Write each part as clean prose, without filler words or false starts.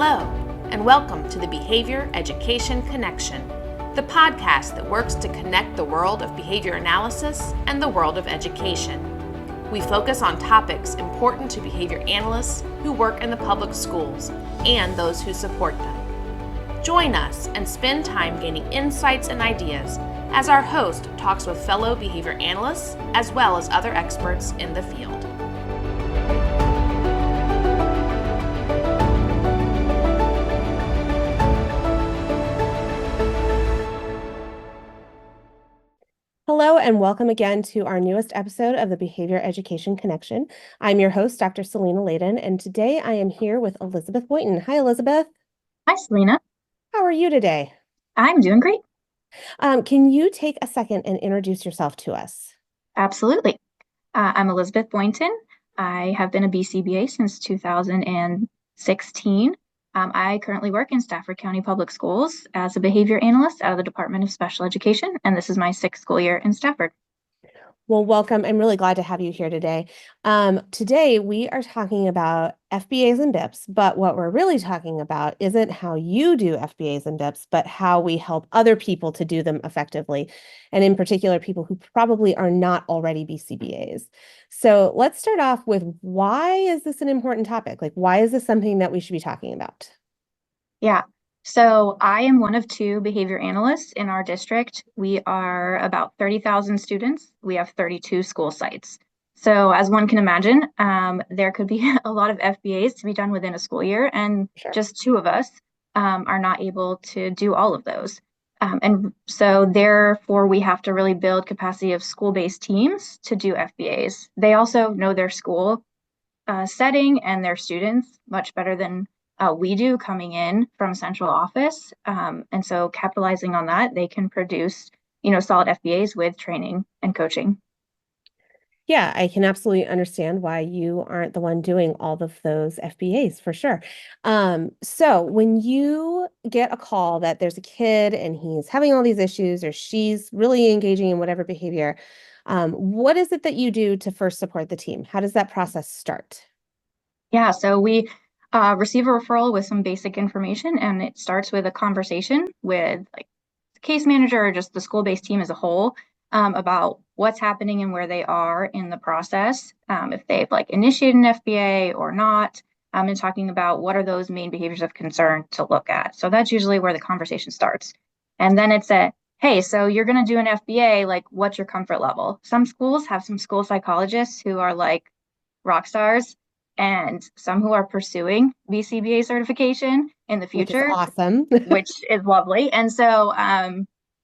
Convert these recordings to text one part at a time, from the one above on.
Hello, and welcome to the Behavior Education Connection, the podcast that works to connect the world of behavior analysis and the world of education. We focus on topics important to behavior analysts who work in the public schools and those who support them. Join us and spend time gaining insights and ideas as our host talks with fellow behavior analysts as well as other experts in the field. Hello, and welcome again to our newest episode of the Behavior Education Connection. I'm your host, Dr. Selena Layden, and today I am here with Elizabeth Boynton. Hi, Elizabeth. Hi, Selena. How are you today? I'm doing great. Can you take a second and introduce yourself to us? Absolutely. I'm Elizabeth Boynton. I have been a BCBA since 2016. I currently work in Stafford County Public Schools as a behavior analyst out of the Department of Special Education, and this is my 6th school year in Stafford. Well, welcome. I'm really glad to have you here today. Today, we are talking about FBAs and BIPs, but what we're really talking about isn't how you do FBAs and BIPs, but how we help other people to do them effectively, and in particular, people who probably are not already BCBAs. So let's start off with, why is this an important topic? Like, why is this something that we should be talking about? Yeah. So I am one of 2 behavior analysts in our district. We are about 30,000 students. We have 32 school sites. So as one can imagine, there could be a lot of FBAs to be done within a school year, and just 2 of us are not able to do all of those. And so therefore, we have to really build capacity of school-based teams to do FBAs. They also know their school setting and their students much better than we do coming in from central office. And so capitalizing on that, they can produce, solid FBAs with training and coaching. Yeah, I can absolutely understand why you aren't the one doing all of those FBAs for sure. So when you get a call that there's a kid and he's having all these issues or she's really engaging in whatever behavior, what is it that you do to first support the team? How does that process start? Yeah, so we receive a referral with some basic information, and it starts with a conversation with like the case manager or just the school-based team as a whole about what's happening and where they are in the process, if they've like initiated an FBA or not, and talking about what are those main behaviors of concern to look at. So that's usually where the conversation starts. And then it's hey, so you're going to do an FBA, like what's your comfort level? Some schools have some school psychologists who are like rock stars, and some who are pursuing BCBA certification in the future, which is awesome. which is lovely. And so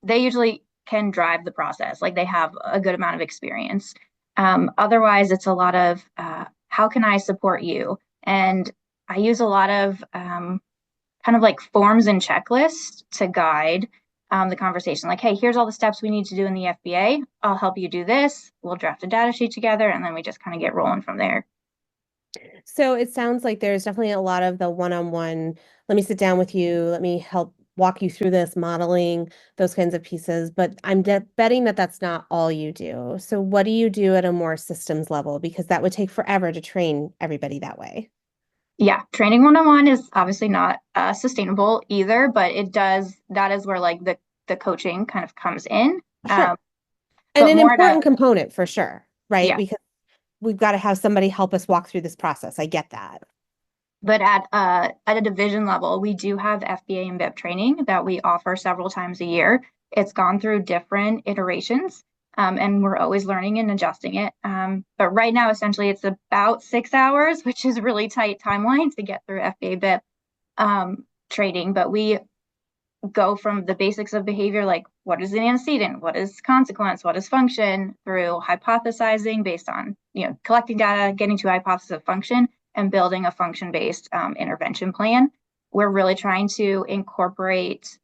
they usually can drive the process, like they have a good amount of experience. Otherwise, it's a lot of how can I support you? And I use a lot of kind of like forms and checklists to guide the conversation. Like, hey, here's all the steps we need to do in the FBA. I'll help you do this. We'll draft a data sheet together, and then we just kind of get rolling from there. So it sounds like there's definitely a lot of the one-on-one, let me sit down with you, let me help walk you through this, modeling, those kinds of pieces. But I'm betting that that's not all you do. So what do you do at a more systems level? Because that would take forever to train everybody that way. Yeah, training one-on-one is obviously not sustainable either, but that is where like the coaching kind of comes in. Sure. And an important component for sure, right? Yeah. Because we've got to have somebody help us walk through this process. I get that. But at a division level, we do have FBA and BIP training that we offer several times a year. It's gone through different iterations, and we're always learning and adjusting it. But right now, essentially, it's about 6 hours, which is a really tight timeline to get through FBA BIP training. But we go from the basics of behavior, like what is an antecedent, what is consequence, what is function, through hypothesizing based on collecting data, getting to a hypothesis of function, and building a function-based intervention plan. We're really trying to incorporate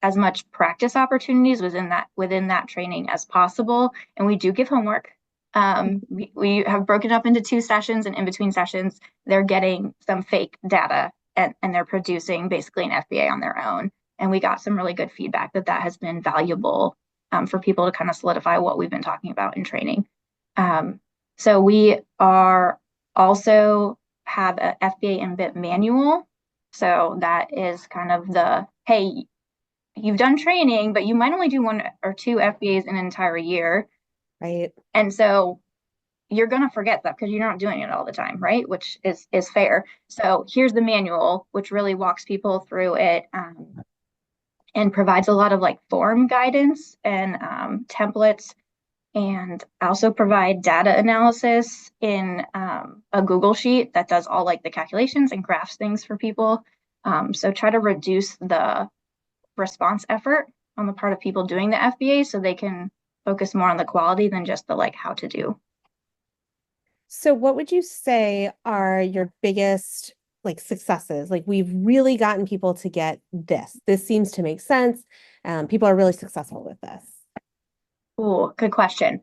as much practice opportunities within that training as possible. And we do give homework. We have broken up into 2 sessions, and in between sessions, they're getting some fake data and they're producing basically an FBA on their own. And we got some really good feedback that has been valuable for people to kind of solidify what we've been talking about in training. So we are also have a FBA and BIP manual So that is kind of the, hey, you've done training, but you might only do one or two FBAs in an entire year. Right. And so you're going to forget that because you're not doing it all the time, right? Which is fair. So here's the manual, which really walks people through it, and provides a lot of like form guidance and templates, and also provide data analysis in a Google sheet that does all like the calculations and graphs things for people. So try to reduce the response effort on the part of people doing the FBA so they can focus more on the quality than just the like how to do. So what would you say are your biggest like successes? Like we've really gotten people to get this. This seems to make sense. People are really successful with this. Oh, good question.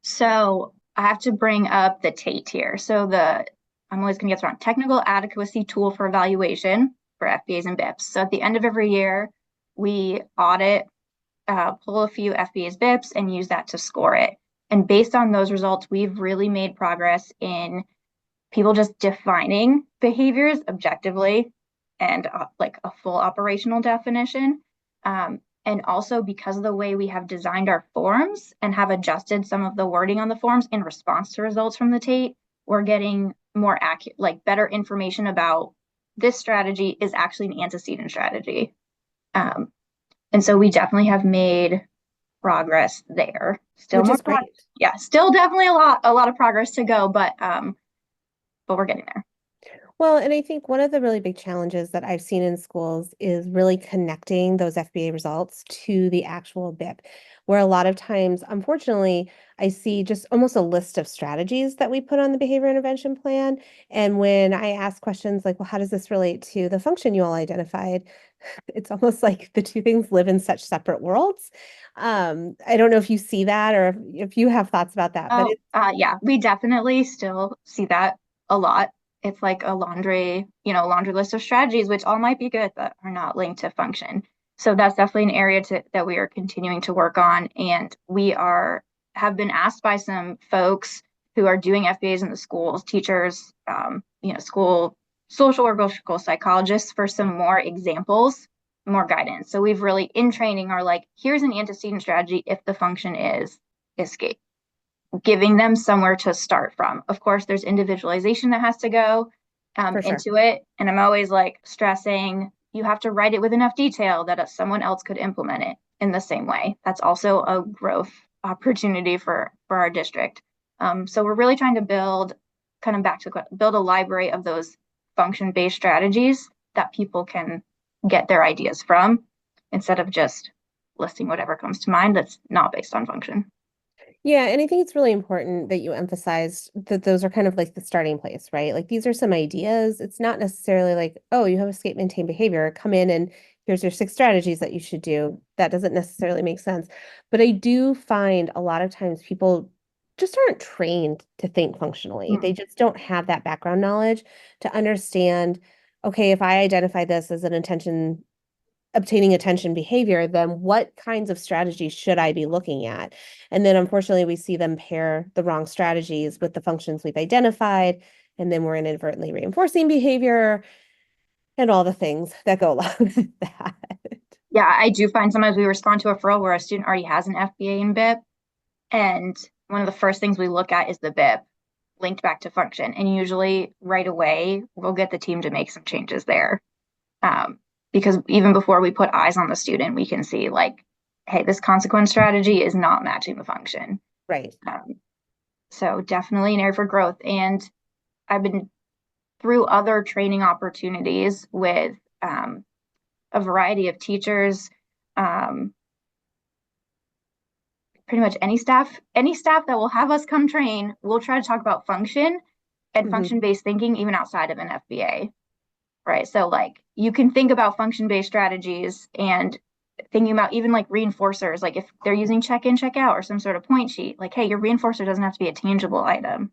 So I have to bring up the TATE here. So I'm always going to get wrong. Technical Adequacy Tool for Evaluation for FBAs and BIPs. So at the end of every year, we audit, pull a few FBAs, BIPs, and use that to score it. And based on those results, we've really made progress in people just defining behaviors objectively and like a full operational definition. And also because of the way we have designed our forms and have adjusted some of the wording on the forms in response to results from the TATE, we're getting more accurate, like better information about this strategy is actually an antecedent strategy. And so we definitely have made progress there. Still Which more is great. yeah, still definitely a lot of progress to go, but we're getting there. Well, and I think one of the really big challenges that I've seen in schools is really connecting those FBA results to the actual BIP, where a lot of times, unfortunately, I see just almost a list of strategies that we put on the behavior intervention plan. And when I ask questions like, well, how does this relate to the function you all identified? It's almost like the two things live in such separate worlds. I don't know if you see that or if you have thoughts about that, but Yeah, we definitely still see that a lot. It's like a laundry list of strategies, which all might be good, but are not linked to function. So that's definitely an area that we are continuing to work on. And have been asked by some folks who are doing FBAs in the schools, teachers, school social workers, school psychologists for some more examples, more guidance. So we've really in training are like, here's an antecedent strategy if the function is escape, giving them somewhere to start from. Of course, there's individualization that has to go for sure. into it. And I'm always like stressing, you have to write it with enough detail that someone else could implement it in the same way. That's also a growth opportunity for our district. So we're really trying to build build a library of those function-based strategies that people can get their ideas from instead of just listing whatever comes to mind that's not based on function. Yeah, and I think it's really important that you emphasize that those are kind of like the starting place, right? Like these are some ideas. It's not necessarily like, oh, you have escape maintain behavior, come in and here's your 6 strategies that you should do. That doesn't necessarily make sense. But I do find a lot of times people just aren't trained to think functionally. They just don't have that background knowledge to understand, okay, if I identify this as an obtaining attention behavior, then what kinds of strategies should I be looking at? And then unfortunately, we see them pair the wrong strategies with the functions we've identified, and then we're inadvertently reinforcing behavior and all the things that go along with that. Yeah, I do find sometimes we respond to a referral where a student already has an FBA and BIP, and one of the first things we look at is the BIP linked back to function. And usually right away, we'll get the team to make some changes there. Because even before we put eyes on the student, we can see like, hey, this consequence strategy is not matching the function. Right. So definitely an area for growth. And I've been through other training opportunities with a variety of teachers, pretty much any staff that will have us come train, we'll try to talk about function and function-based thinking even outside of an FBA, right? So like you can think about function-based strategies and thinking about even like reinforcers, like if they're using check-in, check-out or some sort of point sheet, like, hey, your reinforcer doesn't have to be a tangible item.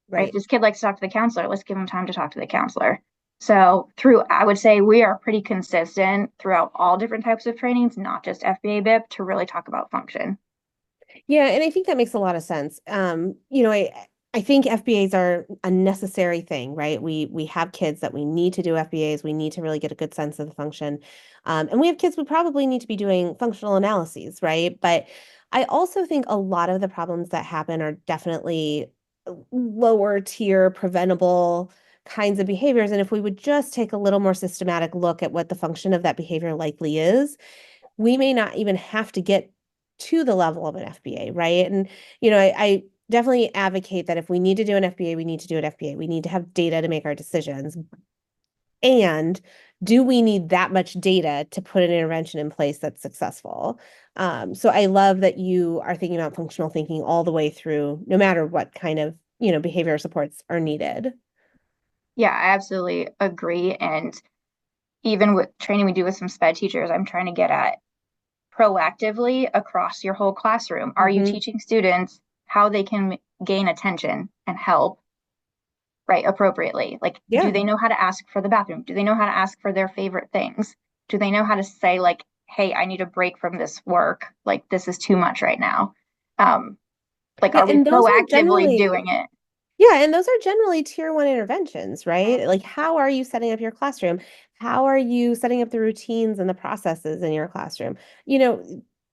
Right. If this kid likes to talk to the counselor, let's give them time to talk to the counselor. So I would say we are pretty consistent throughout all different types of trainings, not just FBA BIP, to really talk about function. Yeah, and I think that makes a lot of sense. I think FBAs are a necessary thing, right? We have kids that we need to do FBAs. We need to really get a good sense of the function. And we have kids who probably need to be doing functional analyses, right? But I also think a lot of the problems that happen are definitely lower tier preventable kinds of behaviors. And if we would just take a little more systematic look at what the function of that behavior likely is, we may not even have to get to the level of an FBA, right? And I definitely advocate that if we need to do an FBA, we need to do an FBA. We need to have data to make our decisions. And do we need that much data to put an intervention in place that's successful? So I love that you are thinking about functional thinking all the way through, no matter what kind of, behavior supports are needed. Yeah, I absolutely agree. And even with training we do with some SPED teachers, I'm trying to get at proactively across your whole classroom. Are you teaching students how they can gain attention and help, right, appropriately? Like, do they know how to ask for the bathroom? Do they know how to ask for their favorite things? Do they know how to say, like, hey, I need a break from this work. Like, this is too much right now. Like, are we proactively doing it? Yeah, and those are generally tier one interventions, right? Like, how are you setting up your classroom? How are you setting up the routines and the processes in your classroom?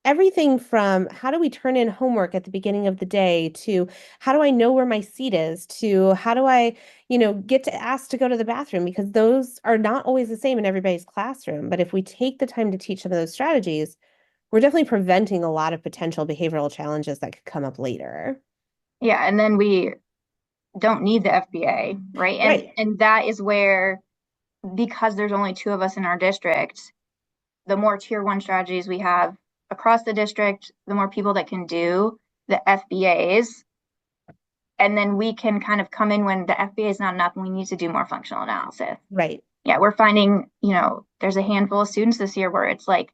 Everything from how do we turn in homework at the beginning of the day to how do I know where my seat is to how do I, get to ask to go to the bathroom, because those are not always the same in everybody's classroom. But if we take the time to teach some of those strategies, we're definitely preventing a lot of potential behavioral challenges that could come up later. Yeah, and then we don't need the FBA, right? And that is where, because there's only two of us in our district, the more tier one strategies we have across the district, the more people that can do the FBAs. And then we can kind of come in when the FBA is not enough and we need to do more functional analysis. Right. Yeah, we're finding, there's a handful of students this year where it's like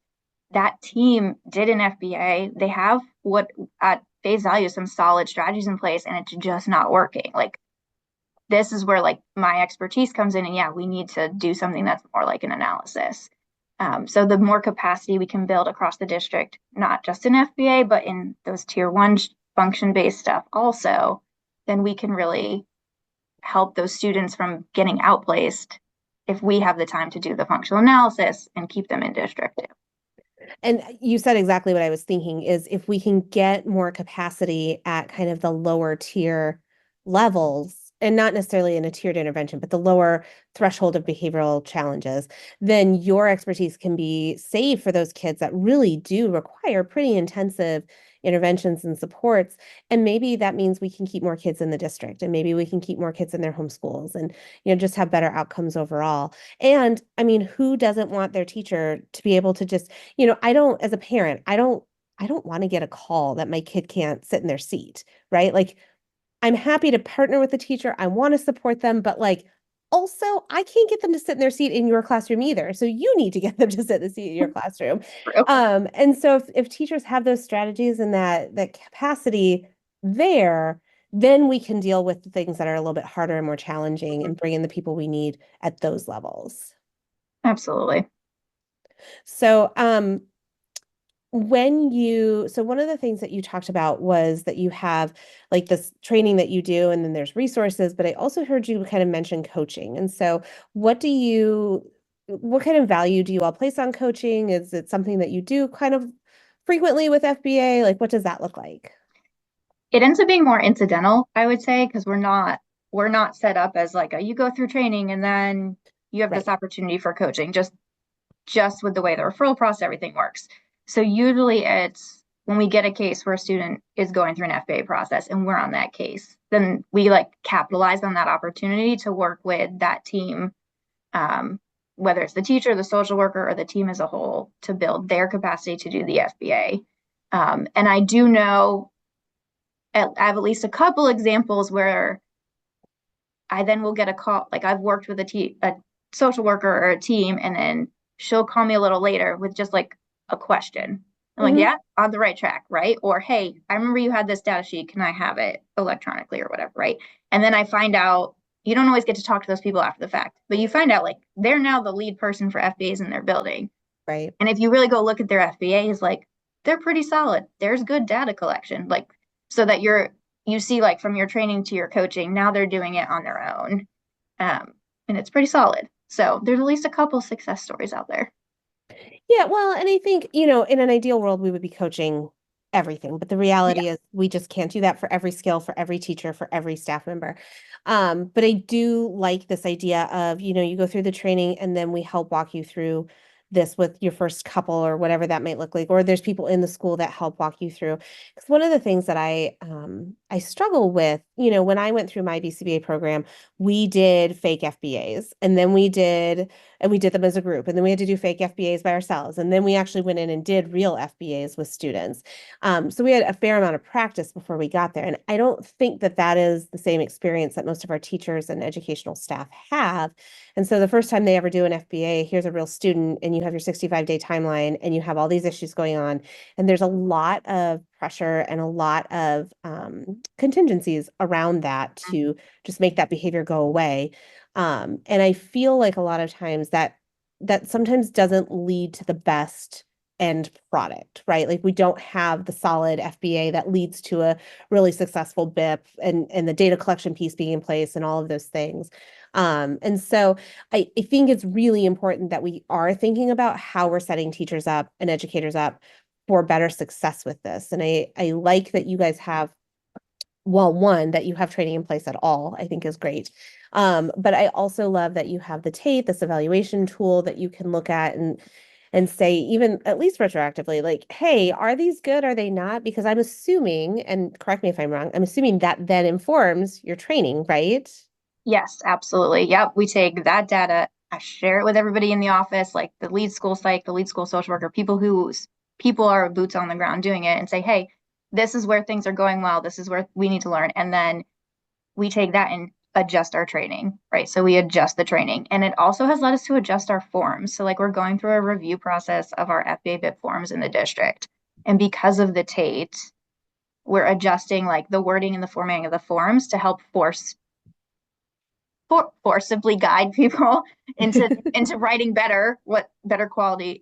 that team did an FBA. They have what at face value some solid strategies in place, and it's just not working. Like, this is where like my expertise comes in, and yeah, we need to do something that's more like an analysis. So the more capacity we can build across the district, not just in FBA, but in those tier one function-based stuff also, then we can really help those students from getting outplaced if we have the time to do the functional analysis and keep them in district. And you said exactly what I was thinking is if we can get more capacity at kind of the lower tier levels, and not necessarily in a tiered intervention, but the lower threshold of behavioral challenges, then your expertise can be saved for those kids that really do require pretty intensive interventions and supports. And maybe that means we can keep more kids in the district, and maybe we can keep more kids in their home schools, and just have better outcomes overall. And I mean, who doesn't want their teacher to be able to just, I don't, as a parent, I don't want to get a call that my kid can't sit in their seat, right? Like, I'm happy to partner with the teacher. I want to support them, but like, also, I can't get them to sit in their seat in your classroom either. So you need to get them to sit in the seat in your classroom. And so if teachers have those strategies and that capacity there, then we can deal with the things that are a little bit harder and more challenging and bring in the people we need at those levels. Absolutely. So so one of the things that you talked about was that you have like this training that you do, and then there's resources, but I also heard you kind of mention coaching. And so what kind of value do you all place on coaching? Is it something that you do kind of frequently with FBA? Like, what does that look like? It ends up being more incidental, I would say, because we're not set up as like you go through training and then you have this opportunity for coaching, just with the way the referral process, everything works. So usually it's when we get a case where a student is going through an FBA process and we're on that case, then we like capitalize on that opportunity to work with that team, whether it's the teacher, the social worker, or the team as a whole, to build their capacity to do the FBA. And I do know I have at least a couple examples where I then will get a call. Like, I've worked with a social worker or a team, and then she'll call me a little later with just like a question. I'm like, yeah, on the right track, right? Or, hey, I remember you had this data sheet. Can I have it electronically or whatever, right? And then I find out, you don't always get to talk to those people after the fact, but you find out like they're now the lead person for FBAs in their building. Right. And if you really go look at their FBAs, like, they're pretty solid. There's good data collection, like, so that you see like from your training to your coaching, now they're doing it on their own. And it's pretty solid. So there's at least a couple success stories out there. Yeah, well, and I think, in an ideal world, we would be coaching everything, but the Yeah. reality is we just can't do that for every skill, for every teacher, for every staff member. But I do like this idea of, you go through the training and then we help walk you through this with your first couple or whatever that might look like, or there's people in the school that help walk you through. Because one of the things that I struggle with, when I went through my BCBA program, we did fake FBAs, and we did them as a group, and then we had to do fake FBAs by ourselves, and then we actually went in and did real FBAs with students. So we had a fair amount of practice before we got there, and I don't think that that is the same experience that most of our teachers and educational staff have. And so the first time they ever do an FBA, here's a real student, and you have your 65-day timeline, and you have all these issues going on, and there's a lot of pressure and a lot of contingencies around that to just make that behavior go away. And I feel like a lot of times that sometimes doesn't lead to the best end product, right? Like we don't have the solid FBA that leads to a really successful BIP and the data collection piece being in place and all of those things. And so I think it's really important that we are thinking about how we're setting teachers up and educators up for better success with this. And I like that you guys have, well, one, that you have training in place at all, I think is great. But I also love that you have the TATE, this evaluation tool that you can look at and say, even at least retroactively, like, hey, are these good? Are they not? Because I'm assuming, and correct me if I'm wrong, I'm assuming that then informs your training, right? Yes, absolutely. Yep. We take that data, I share it with everybody in the office, like the lead school psych, the lead school social worker, people are boots on the ground doing it, and say, hey, this is where things are going well. This is where we need to learn. And then we take that and adjust our training, right? So we adjust the training. And it also has led us to adjust our forms. So like we're going through a review process of our FBA BIP forms in the district. And because of the TATE, we're adjusting like the wording and the formatting of the forms to help forcibly guide people into writing better quality,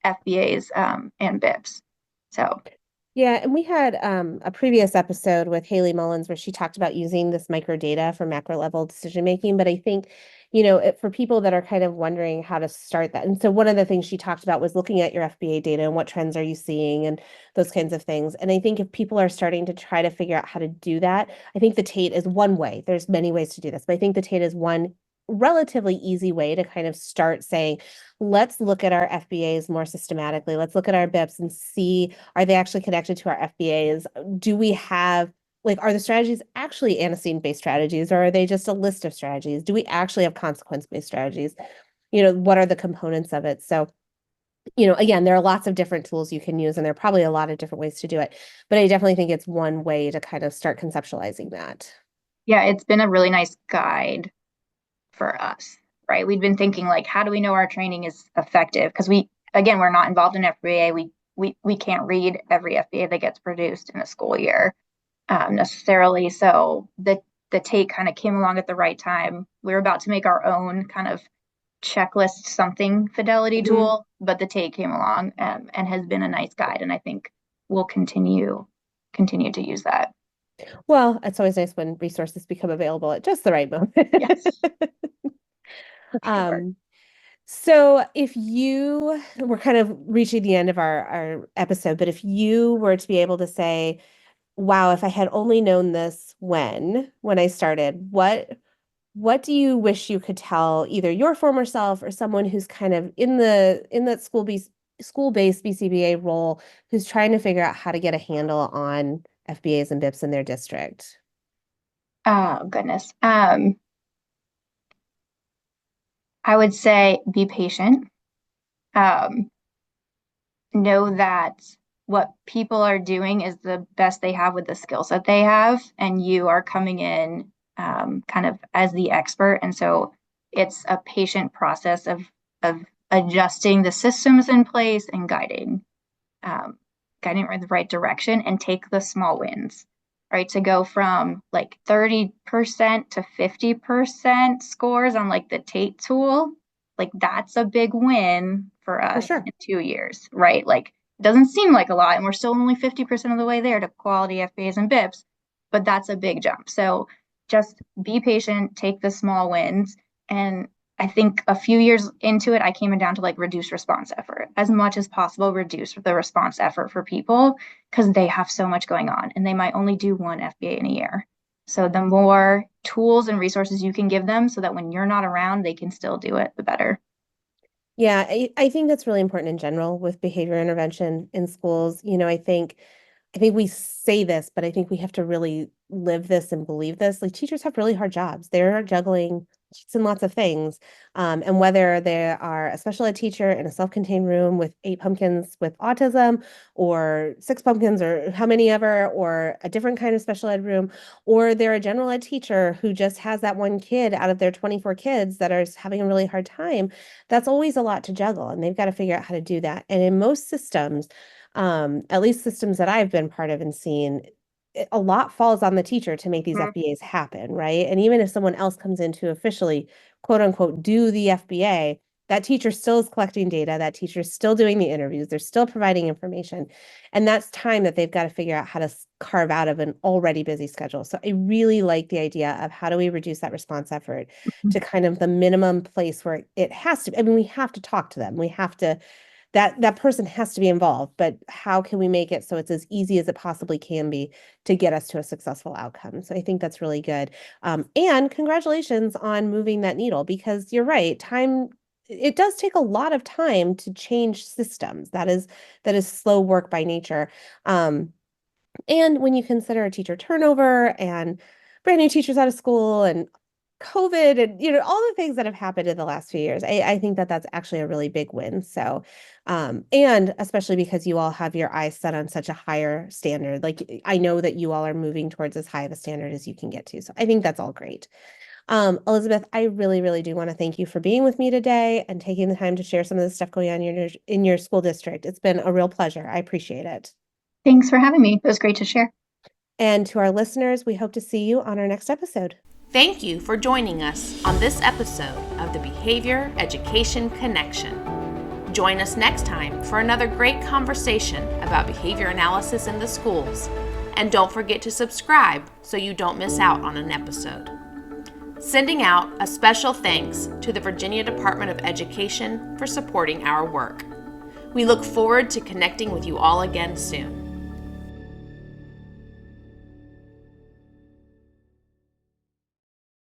FBAs and BIPs. So Yeah, and we had a previous episode with Haley Mullins where she talked about using this micro data for macro level decision making. But I think, for people that are kind of wondering how to start that. And so one of the things she talked about was looking at your FBA data and what trends are you seeing and those kinds of things. And I think if people are starting to try to figure out how to do that, I think the TATE is one way. There's many ways to do this, but I think the TATE is one relatively easy way to kind of start saying, let's look at our FBAs more systematically. Let's look at our BIPs and see, are they actually connected to our FBAs? Do we have, like, are the strategies actually antecedent-based strategies, or are they just a list of strategies? Do we actually have consequence-based strategies? What are the components of it? So, again, there are lots of different tools you can use, and there are probably a lot of different ways to do it. But I definitely think it's one way to kind of start conceptualizing that. yeah, it's been a really nice guide for us, right? We've been thinking like, how do we know our training is effective? Because we're not involved in FBA. We can't read every FBA that gets produced in a school year necessarily. So the TATE kind of came along at the right time. We were about to make our own kind of checklist something fidelity tool, but the TATE came along and has been a nice guide. And I think we'll continue to use that. Well, it's always nice when resources become available at just the right moment. Yes. For sure. So we're kind of reaching the end of our episode, but if you were to be able to say, wow, if I had only known this when I started, what do you wish you could tell either your former self or someone who's kind of in that school-based BCBA role, who's trying to figure out how to get a handle on FBAs and BIPs in their district? Oh, goodness. I would say be patient. Um, know that what people are doing is the best they have with the skills that they have, and you are coming in kind of as the expert. And so it's a patient process of adjusting the systems in place and guiding in the right direction, and take the small wins, right? To go from like 30% to 50% scores on like the TATE tool, like that's a big win for us sure. in 2 years, right? Like it doesn't seem like a lot, and we're still only 50% of the way there to quality FBAs and BIPs. but that's a big jump. So just be patient, take the small wins. And I think a few years into it, I came down to like reduce response effort as much as possible, reduce the response effort for people because they have so much going on and they might only do one FBA in a year. So the more tools and resources you can give them so that when you're not around, they can still do it, the better. Yeah, I think that's really important in general with behavior intervention in schools. I think we say this, but I think we have to really live this and believe this. Like teachers have really hard jobs. They're juggling lots and lots of things. And whether they are a special ed teacher in a self-contained room with 8 pumpkins with autism, or 6 pumpkins, or how many ever, or a different kind of special ed room, or they're a general ed teacher who just has that one kid out of their 24 kids that are having a really hard time, that's always a lot to juggle. And they've got to figure out how to do that. And in most systems, at least systems that I've been part of and seen, a lot falls on the teacher to make these Mhm. FBAs happen, right? And even if someone else comes in to officially, quote unquote, do the FBA, that teacher still is collecting data, that teacher is still doing the interviews, they're still providing information. And that's time that they've got to figure out how to carve out of an already busy schedule. So I really like the idea of how do we reduce that response effort to kind of the minimum place where it has to, I mean, we have to talk to them. We have to that person has to be involved, but how can we make it so it's as easy as it possibly can be to get us to a successful outcome? So I think that's really good. And congratulations on moving that needle, because you're right, it does take a lot of time to change systems. That is slow work by nature. And when you consider a teacher turnover and brand new teachers out of school and COVID and all the things that have happened in the last few years, I think that that's actually a really big win. So, and especially because you all have your eyes set on such a higher standard. Like I know that you all are moving towards as high of a standard as you can get to. So I think that's all great. Elizabeth, I really, really do want to thank you for being with me today and taking the time to share some of the stuff going on in your school district. It's been a real pleasure. I appreciate it. Thanks for having me. It was great to share. And to our listeners, we hope to see you on our next episode. Thank you for joining us on this episode of the Behavior Education Connection. Join us next time for another great conversation about behavior analysis in the schools. And don't forget to subscribe so you don't miss out on an episode. Sending out a special thanks to the Virginia Department of Education for supporting our work. We look forward to connecting with you all again soon.